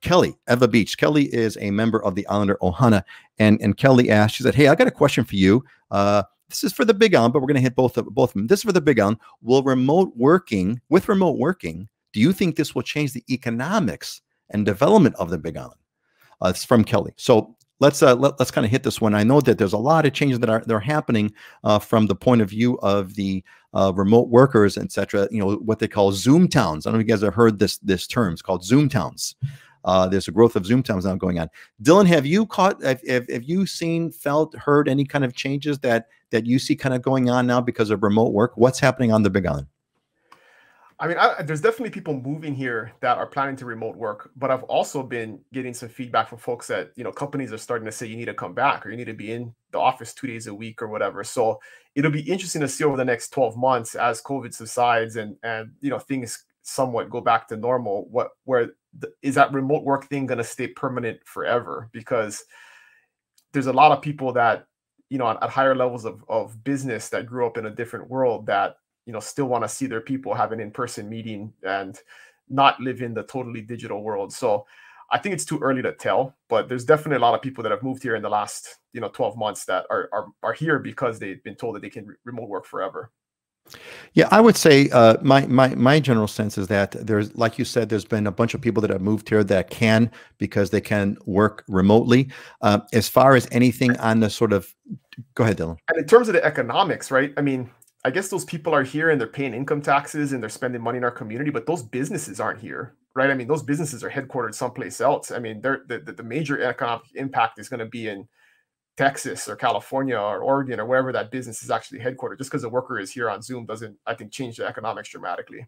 Kelly, Eva Beach. Kelly is a member of the Islander Ohana, and Kelly asked, she said, "Hey, I got a question for you. This is for the Big Island, but we're going to hit both of them. This is for the Big Island. With remote working, do you think this will change the economics and development of the Big Island?" It's from Kelly. So let's kind of hit this one. I know that there's a lot of changes that are happening from the point of view of the remote workers, etc. You know, what they call Zoom towns. I don't know if you guys have heard this term. It's called Zoom towns. There's a growth of Zoom towns now going on. Dylan, have you seen, felt, heard any kind of changes that you see kind of going on now because of remote work? What's happening on the Big Island? I mean, there's definitely people moving here that are planning to remote work, but I've also been getting some feedback from folks that, you know, companies are starting to say you need to come back or you need to be in the office 2 days a week or whatever. So it'll be interesting to see over the next 12 months as COVID subsides and you know, things somewhat go back to normal, is that remote work thing going to stay permanent forever? Because there's a lot of people that, you know, at higher levels of business that grew up in a different world that, you know, still want to see their people have an in-person meeting and not live in the totally digital world. So I think it's too early to tell, but there's definitely a lot of people that have moved here in the last, you know, 12 months that are here because they've been told that they can remote work forever. Yeah, I would say my general sense is that there's, like you said, there's been a bunch of people that have moved here that can, because they can work remotely. As far as anything on the sort of, go ahead, Dylan. And in terms of the economics, right? I mean, I guess those people are here and they're paying income taxes and they're spending money in our community, but those businesses aren't here, right? I mean, those businesses are headquartered someplace else. I mean, the major economic impact is going to be in Texas or California or Oregon or wherever that business is actually headquartered. Just because a worker is here on Zoom doesn't, I think, change the economics dramatically.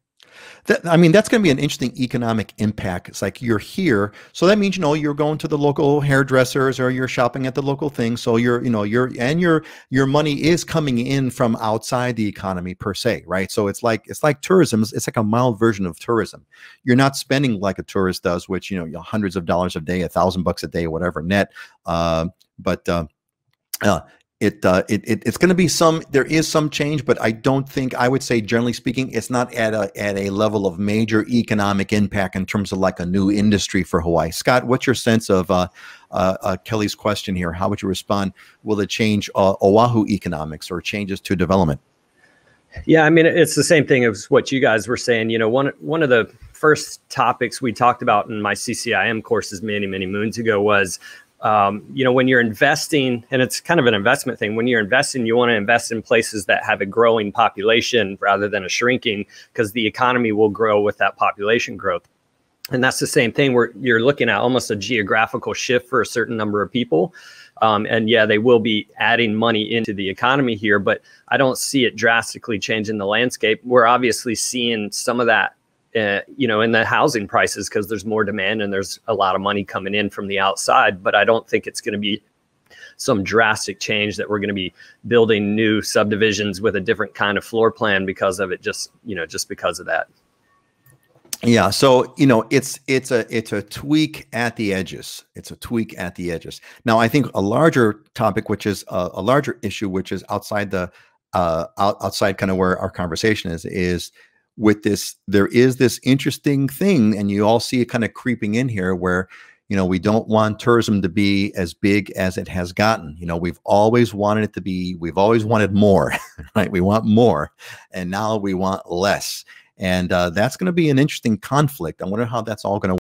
I mean, that's going to be an interesting economic impact. It's like you're here, so that means, you know, you're going to the local hairdressers or you're shopping at the local thing. So your money is coming in from outside the economy per se, right? So it's like tourism. It's like a mild version of tourism. You're not spending like a tourist does, which, you know, hundreds of dollars a day, $1,000 a day, whatever net. It's going to be there is some change, but I would say generally speaking, it's not at a level of major economic impact in terms of like a new industry for Hawaii. Scott, what's your sense of Kelly's question here? How would you respond? Will it change Oahu economics or changes to development? Yeah, I mean, it's the same thing as what you guys were saying. You know, one of the first topics we talked about in my CCIM courses many moons ago was, you know, when you're investing, and it's kind of an investment thing, when you're investing, you want to invest in places that have a growing population rather than a shrinking, because the economy will grow with that population growth. And that's the same thing where you're looking at almost a geographical shift for a certain number of people. And yeah, they will be adding money into the economy here, but I don't see it drastically changing the landscape. We're obviously seeing some of that you know, in the housing prices because there's more demand and there's a lot of money coming in from the outside. But I don't think it's going to be some drastic change that we're going to be building new subdivisions with a different kind of floor plan because of it, just because of that. Yeah, so you know, it's a tweak at the edges. It's a tweak at the edges. Now, I think a larger topic, which is a larger issue, which is outside the outside kind of where our conversation is with this. There is this interesting thing, and you all see it kind of creeping in here, where, you know, we don't want tourism to be as big as it has gotten. You know, we've always wanted it to be. We've always wanted more, right? We want more, and now we want less. And that's going to be an interesting conflict. I wonder how that's all going to